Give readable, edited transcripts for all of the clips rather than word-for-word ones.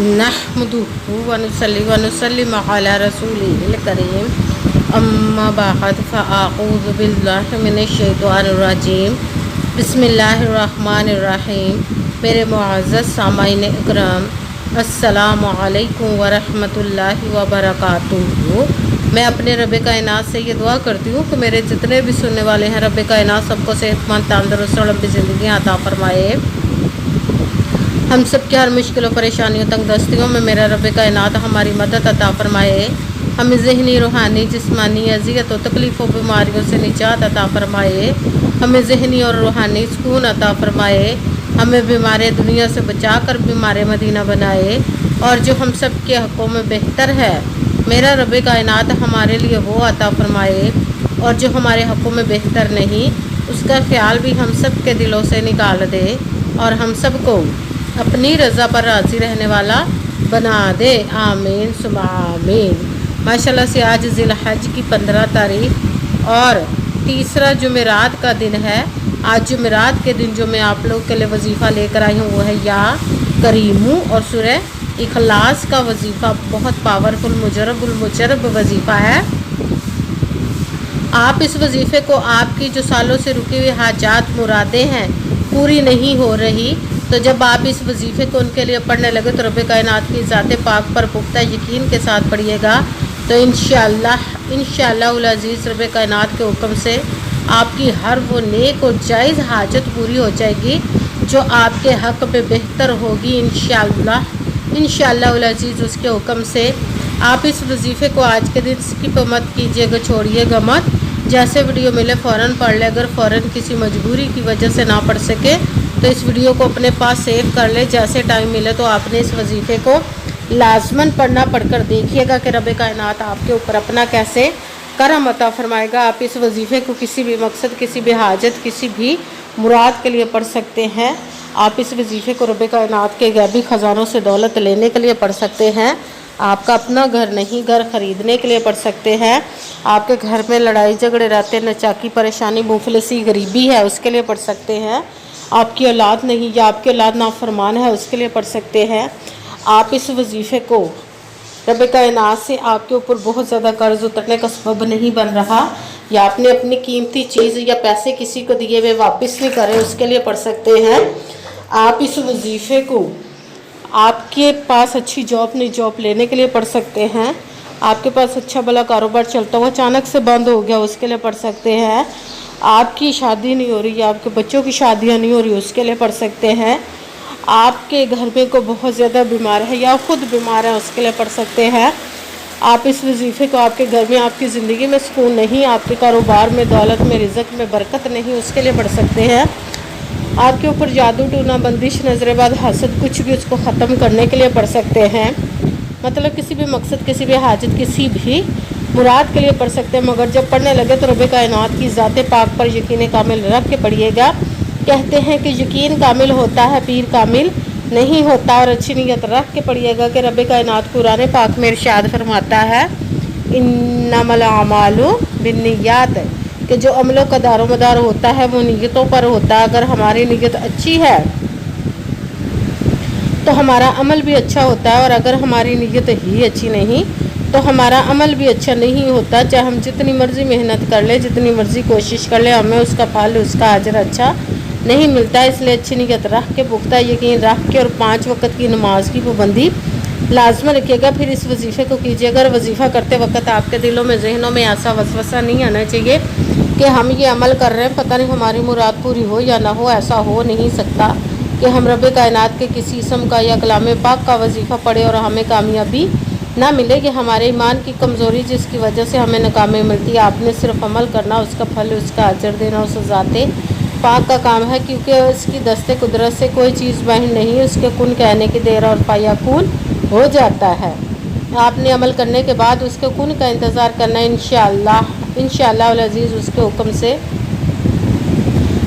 नहमदुहु व नुसल्ली व नुसल्लिम अला रसूलिहिल करीम अम्मा बाद फ़अऊज़ु बिल्लाहि मिनश शैतानिर रजीम बिस्मिल्लाहिर रहमानिर रहीम। मेरे मुअज़्ज़ज़ सामाईन इकराम, अस्सलामु अलैकुम व रहमतुल्लाहि व बरकातुहू। मैं अपने रब कायनात से ये दुआ करती हूँ कि मेरे जितने भी सुनने वाले हैं, रब कायनात सबको सेहतमंद, तंदुरुस्त और लंबी ज़िंदगी अता फरमाए। हम सब की हर मुश्किलों, परेशानियों, तंगदस्तियों में मेरा रब कायनात हमारी मदद अता फरमाए। हमें ज़हनी, रूहानी, जिस्मानी अज़ियत और तकलीफ़ों, बीमारियों से निजात अता फरमाए। हमें ज़हनी और रूहानी सुकून अता फरमाए। हमें बीमार दुनिया से बचा कर बीमार मदीना बनाए। और जो हम सब के हक़ों में बेहतर है, मेरा रब कायनात हमारे लिए वो अता फरमाए। और जो हमारे हक़ों में बेहतर नहीं, उसका ख्याल भी हम सब के दिलों से निकाल दे और हम सब को अपनी रज़ा पर राज़ी रहने वाला बना दे। आमीन सुम्मा आमीन। माशाल्लाह से आज ज़िलहज की 15 तारीख और तीसरा जुमेरात का दिन है। आज जुमेरात के दिन जो मैं आप लोग के लिए वजीफ़ा लेकर आई हूँ वो है या करीमू और सूरह इखलास का वजीफ़ा। बहुत पावरफुल मुजरब वजीफ़ा है। आप इस वजीफ़े को, आपकी जो सालों से रुकी हुई हाजात, मुरादें हैं, पूरी नहीं हो रही, तो जब आप इस वजीफ़े को उनके लिए पढ़ने लगे तो रब कायनात की ज़ात पाक पर पुख्ता यकीन के साथ पढ़िएगा तो इंशाअल्लाह उल अज़ीज़ रब कायनात के हुक्म से आपकी हर वो नेक और जायज़ हाजत पूरी हो जाएगी जो आपके हक़ में बेहतर होगी। इंशाअल्लाह उल अज़ीज़ उसके हुक्म से आप इस वजीफ़े को आज के दिन स्किप मत कीजिएगा, छोड़िएगा मत। जैसे वीडियो मिले फ़ौरन पढ़ ले। अगर फ़ौरन किसी मजबूरी की वजह से ना पढ़ सके तो इस वीडियो को अपने पास सेव कर ले। जैसे टाइम मिले तो आपने इस वजीफ़े को लाजमन पढ़ना। पढ़कर देखिएगा कि रब कायनात आपके ऊपर अपना कैसे करम अता फरमाएगा। आप इस वजीफ़े को किसी भी मकसद, किसी भी हाजत, किसी भी मुराद के लिए पढ़ सकते हैं। आप इस वजीफ़े को रब कायनात के गैबी ख़जानों से दौलत लेने के लिए पढ़ सकते हैं। आपका अपना घर नहीं, घर ख़रीदने के लिए पढ़ सकते हैं। आपके घर में लड़ाई झगड़े रहते, नचाकी, परेशानी, मुफलिसी, गरीबी है, उसके लिए पढ़ सकते हैं। आपकी औलाद नहीं या आपकी औलाद नाफरमान है, उसके लिए पढ़ सकते हैं। आप इस वजीफ़े को, रब कायनात से आपके ऊपर बहुत ज़्यादा कर्ज़ उतरने का सबब नहीं बन रहा, या आपने अपनी कीमती चीज़ या पैसे किसी को दिए हुए वापस नहीं करे, उसके लिए पढ़ सकते हैं। आप इस वजीफ़े को, आपके पास अच्छी जॉब नहीं, जॉब लेने के लिए पढ़ सकते हैं। आपके पास अच्छा भला कारोबार चलता हुआ अचानक से बंद हो गया, उसके लिए पढ़ सकते हैं। आपकी शादी नहीं हो रही या आपके बच्चों की शादियां नहीं हो रही, उसके लिए पढ़ सकते हैं। आपके घर में को बहुत ज़्यादा बीमार है या ख़ुद बीमार है, उसके लिए पढ़ सकते हैं। आप इस वजीफ़े को, आपके घर में, आपकी ज़िंदगी में सुकून नहीं, आपके कारोबार में, दौलत में, रिज़्क़ में बरकत नहीं, उसके लिए पढ़ सकते हैं। आपके ऊपर जादू, टूना, बंदिश, नजरेबाद, हसद, कुछ भी, उसको ख़त्म करने के लिए पढ़ सकते हैं। मतलब किसी भी मकसद, किसी भी हाजत, किसी भी मुराद के लिए पढ़ सकते हैं। मगर जब पढ़ने लगे तो रब कायनात की ज़ात पाक पर यकीन कामिल रख के पढ़िएगा। कहते हैं कि यकीन कामिल होता है, पीर कामिल नहीं होता। और अच्छी नीयत रख के पढ़िएगा कि रब कायनात कुरान पाक में इरशाद फरमाता है, इन्नमल अमालु बिन्नियात, कि जो अमलों का दारोमदार होता है वो नीयतों पर होता है। अगर हमारी नीयत अच्छी है तो हमारा अमल भी अच्छा होता है, और अगर हमारी नीयत ही अच्छी नहीं तो हमारा अमल भी अच्छा नहीं होता। चाहे हम जितनी मर्ज़ी मेहनत कर ले, जितनी मर्ज़ी कोशिश कर ले, हमें उसका फल, उसका अजर अच्छा नहीं मिलता। इसलिए अच्छी नीयत रख के, पुख्ता यकीन रख के, और 5 वक्त की नमाज की पाबंदी लाजमन रखिएगा। फिर इस वजीफ़े को कीजिए। अगर वजीफ़ा करते वक्त आपके दिलों में, जहनों में ऐसा वसवसा नहीं आना चाहिए कि हम ये अमल कर रहे हैं, पता नहीं हमारी मुराद पूरी हो या ना हो। ऐसा हो नहीं सकता कि हम रब कायनात के किसी इसम का या कलाम पाक का वजीफ़ा पढ़े और हमें कामयाबी ना मिले। कि हमारे ईमान की कमज़ोरी जिसकी वजह से हमें नाकामी मिलती है। आपने सिर्फ अमल करना, उसका फल, उसका अजर देना उस ज़ाते पाक का काम है, क्योंकि इसकी दस्ते कुदरत से कोई चीज़ बाहिर नहीं। उसके कुन कहने की देर और फायाकुन हो जाता है। आपने अमल करने के बाद उसके कुन का इंतज़ार करना। इंशाअल्लाह उल अज़ीज़ उसके हुक्म से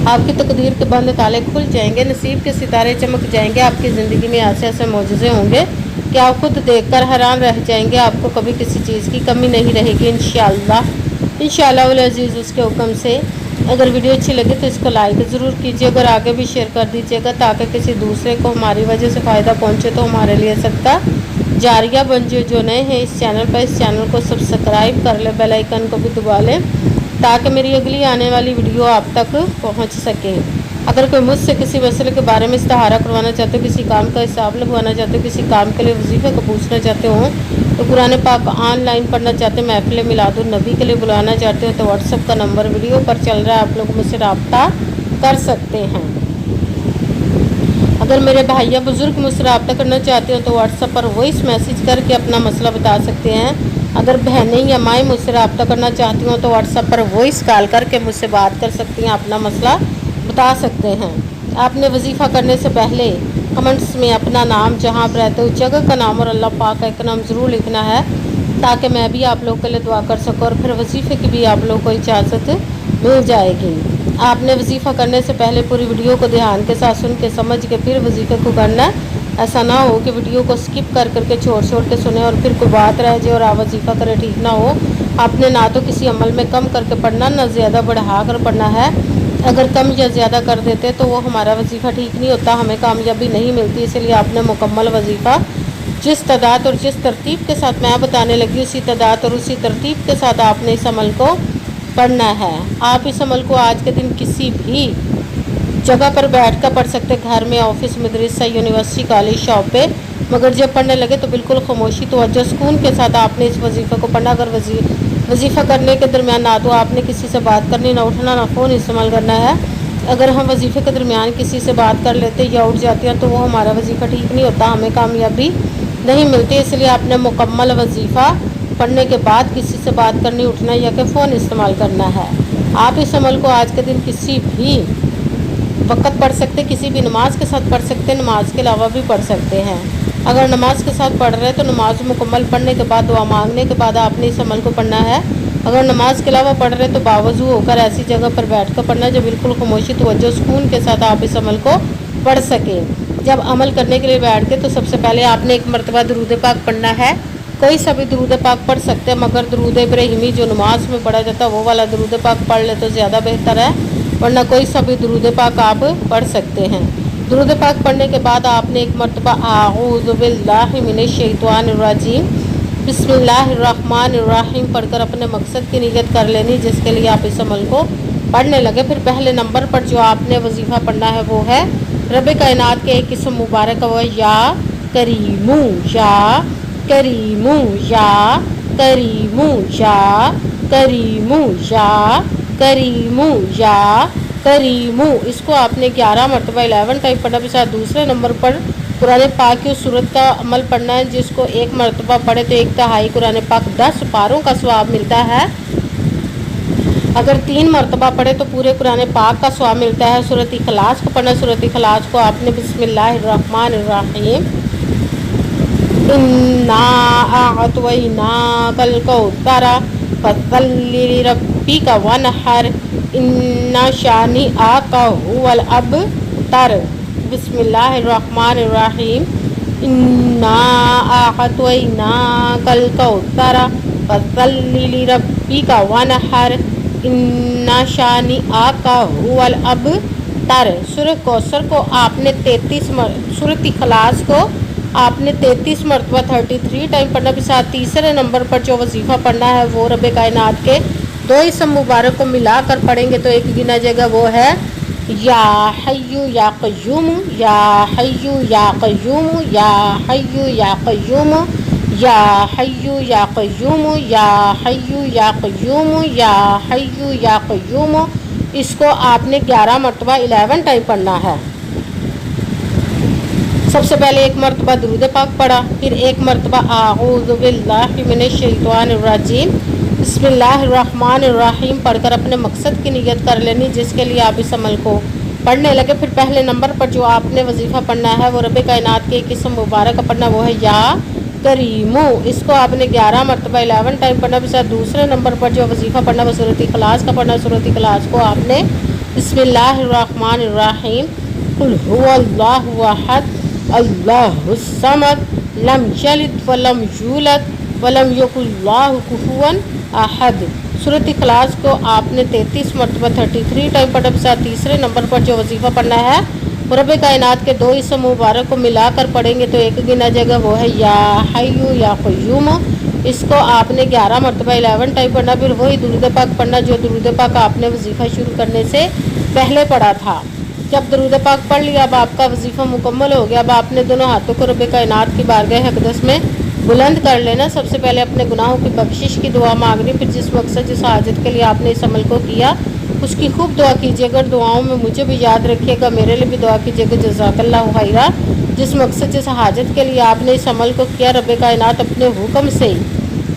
आपकी तकदीर के बंद ताले खुल जाएंगे, नसीब के सितारे चमक जाएंगे। आपकी ज़िंदगी में ऐसे ऐसे मौजज़े होंगे कि आप खुद देखकर हैरान रह जाएंगे। आपको कभी किसी चीज़ की कमी नहीं रहेगी इंशाअल्लाह उल अज़ीज़ उसके हुक्म से। अगर वीडियो अच्छी लगे तो इसको लाइक ज़रूर कीजिए, अगर आगे भी शेयर कर दीजिएगा ताकि किसी दूसरे को हमारी वजह से फ़ायदा पहुंचे तो हमारे लिए सदका जारिया बन जाए। जो नए हैं इस चैनल पर, इस चैनल को सब्सक्राइब कर ले, बेल आइकन को भी दबा लें ताकि मेरी अगली आने वाली वीडियो आप तक पहुंच सके। अगर कोई मुझसे किसी मसले के बारे में इस्तिहारा करवाना चाहते हो, किसी काम का हिसाब लगवाना चाहते हो, किसी काम के लिए वजीफ़े को पूछना चाहते हो, तो कुरान पाक ऑनलाइन पढ़ना चाहते हो, महफिल मिलादुन नबी के लिए बुलाना चाहते हो, तो व्हाट्सएप का नंबर वीडियो पर चल रहा है, आप लोग मुझसे रब्ता कर सकते हैं। अगर मेरे भाई या बुज़ुर्ग मुझसे रब्ता करना चाहते हो तो व्हाट्सएप पर वॉइस मैसेज करके अपना मसला बता सकते हैं। अगर बहनें या माएँ मुझसे रब्ता करना चाहती हो तो व्हाट्सएप पर वॉइस कॉल करके मुझसे बात कर सकती हैं, अपना मसला बता सकते हैं। आपने वजीफ़ा करने से पहले कमेंट्स में अपना नाम, जहाँ आप रहते हो जगह का नाम और अल्लाह पाक का एक नाम ज़रूर लिखना है ताकि मैं भी आप लोग के लिए दुआ कर सकूँ और फिर वजीफ़े की भी आप लोग को इजाज़त मिल जाएगी। आपने वजीफ़ा करने से पहले पूरी वीडियो को ध्यान के साथ सुन के समझ के फिर वजीफ़े को करना। ऐसा ना हो कि वीडियो को स्किप कर करके छोड़ के सुने और फिर कोई बात रह जाए और आप वजीफ़ा करें, ठीक ना हो। आपने ना तो किसी अमल में कम करके पढ़ना, ना ज़्यादा बढ़ा कर पढ़ना है। अगर कम या ज़्यादा कर देते तो वो हमारा वजीफ़ा ठीक नहीं होता, हमें कामयाबी नहीं मिलती। इसलिए आपने मुकम्मल वजीफ़ा जिस तादाद और जिस तरतीब के साथ मैं बताने लगी उसी तादाद और उसी तरतीब के साथ आपने इस अमल को पढ़ना है। आप इस अमल को आज के दिन किसी भी जगह पर बैठ कर पढ़ सकते, घर में, ऑफिस, मदरसा, यूनिवर्सिटी, कॉलेज, शॉप पे, मगर जब पढ़ने लगे तो बिल्कुल खामोशी तवज्जो सुकून के साथ आपने इस वजीफ़े को पढ़ना। अगर वजीफ़ा करने के दरमियान ना तो आपने किसी से बात करनी, ना उठना, ना फ़ोन इस्तेमाल करना है। अगर हम वजीफ़े के दरमियान किसी से बात कर लेते या उठ जाते हैं तो वो हमारा वजीफ़ा ठीक नहीं होता, हमें कामयाबी नहीं मिलती। इसलिए आपने मुकम्मल वजीफ़ा पढ़ने के बाद किसी से बात करनी, उठना या कि फ़ोन इस्तेमाल करना है। आप इस अमल को आज के दिन किसी भी वक़्त पढ़ सकते, किसी भी नमाज के साथ पढ़ सकते, नमाज के अलावा भी पढ़ सकते हैं। अगर नमाज के साथ पढ़ रहे हैं तो नमाज मुकम्मल पढ़ने के बाद, दुआ मांगने के बाद आपने इस अमल को पढ़ना है। अगर नमाज के अलावा पढ़ रहे हैं तो बावजूद होकर ऐसी जगह पर बैठ कर पढ़ना जो बिल्कुल खामोशी तवज्जो सुकून के साथ आप इस अमल को पढ़ सकें। जब अमल करने के लिए बैठ के तो सबसे पहले आपने एक मरतबा दरूद पाक पढ़ना है। कोई सा भी दरूद पाक पढ़ सकते हैं, मगर दरूद इब्राहिमी जो नमाज में पढ़ा जाता है वो वाला दरूद पाक पढ़ ले तो ज़्यादा बेहतर है, वरना कोई सा भी दरूद पाक आप पढ़ सकते हैं। दरूद पाक पढ़ने के बाद आपने एक मरतबा आऊज़ु बिल्लाहि मिनश शैतानिर रजीम बिस्मिल्लाहिर्रहमानिर्रहीम पढ़कर अपने मकसद की नियत कर लेनी, जिसके लिए आप इस अमल को पढ़ने लगे। फिर पहले नंबर पर जो आपने वजीफ़ा पढ़ना है वो है रब कायनात के एक किस्म मुबारक है, वो या करीमू, या करीमू, या करीमू, या करीमू, या करीमू, या करीमू। इसको आपने 11 मरतबा 11 टाइम पढ़ना। फिर साथ दूसरे नंबर पर कुरान पाक की उस सूरत का अमल पढ़ना है जिसको एक मरतबा पढ़े तो 1/3 कुरान पाक 10 पारों का सवाब मिलता है। अगर 3 मरतबा पढ़े तो पूरे कुरान पाक का सवाब मिलता है। सूरत इखलास को पढ़ना। सूरत इखलास को आपने बिस्मिल्लाहिर्रहमानिर्रहीम इन्ना अअतैनाकल कौसर फसल्लि लिरब्बिका वनहर इन्ना शानिअका हुवल अबतर। बिस्मिल्लाहिर्रहमानिर्रहीम इन्ना अअतैनाकल कौसर फसल्लि लिरब्बिका वनहर इन्ना शानिअका हुवल अबतर। सूरत कौसर को आपने 33 सूरत इखलास को आपने 33 मरतबा 33 टाइम पढ़ना। भी साथ तीसरे नंबर पर जो वजीफ़ा पढ़ना है वो रब कायनात के 2 इसम मुबारक को मिलाकर पढ़ेंगे तो एक गिना जाएगा, वो है या हय्यु या क़य्यूम, या हय्यु या क़य्यूम, या हय्यु या क़य्यूम, या हय्यु या क़य्यूम, या हय्यु या क़य्यूम, या हय्यु या क़य्यूम। इसको आपने 11 मरतबा 11 टाइम पढ़ना है। सबसे पहले एक मरतबा दरूद पाक पढ़ा, फिर एक मरतबा आऊज़ु बिल्लाहि मिनश शैतानिर रजीम बिस्मिल्लाहिर्रहमानिर्रहीम पढ़कर अपने मकसद की नियत कर लेनी, जिसके लिए आप इस अमल को पढ़ने लगे। फिर पहले नंबर पर जो आपने वजीफ़ा पढ़ना है वो रब कायनात के एक किस्म मुबारक का पढ़ना, वो है या करीमू। इसको आपने 11 मरतबा 11 टाइम पढ़ना। फिर साथ दूसरे नंबर पर जो वजीफ़ा पढ़ना वो सूरत इखलास का पढ़ना। सूरत इखलास को आपने बिस्मिल्लाहिर्रहमानिर्रहीम कुल हुवल्लाहु अहद अल्लाहुस समद लम यलिद वलम यूलद वलम यकुल लाहु कुफुवन अहद। सूरत इखलास को आपने 33 मरतबा 33 टाइम पढ़ना। साथ तीसरे नंबर पर जो वजीफ़ा पढ़ना है वो रब कायनात के 2 इसम मुबारक को मिलाकर पढ़ेंगे तो एक गिना जाएगा, वो है या हय्यू या क़य्यूम। इसको आपने 11 मरतबा 11 टाइम पढ़ना। फिर वही दुरूद पाक पढ़ना जो दुरूद पाक आपने वजीफ़ा शुरू करने से पहले पढ़ा था। जब दुरूद पाक पढ़ लिया, अब आपका वजीफ़ा मुकम्मल हो गया। अब आपने दोनों हाथों को रब कायनात की बारगाह अक़दस में बुलंद कर लेना। सबसे पहले अपने गुनाहों की बख्शिश की दुआ मांगनी। फिर जिस मकसद जिस हाजत के लिए आपने इस अमल को किया उसकी खूब दुआ कीजिएगा। दुआओं में मुझे भी याद रखिएगा, मेरे लिए भी दुआ कीजिएगा। जज़ाकल्लाहु खैरा। जिस मकसद जिस हाजत के लिए आपने इस अमल को किया, रब कायनात अपने हुक्म से,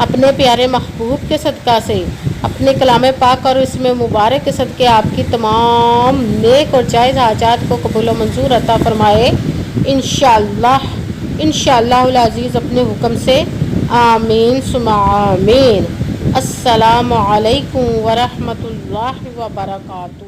अपने प्यारे महबूब के सदका से, अपने कलाम पाक और इसमें मुबारक के सदके आपकी तमाम नेक और जायज़ हाजात को कबूल व मंजूर अता फरमाए इंशाअल्लाह इंशाअल्लाहुल अज़ीज़ अपने हुक्म से। आमीन सुम्मा आमीन। अस्सलामु अलैकुम व रहमतुल्लाहि व बरकातुहू।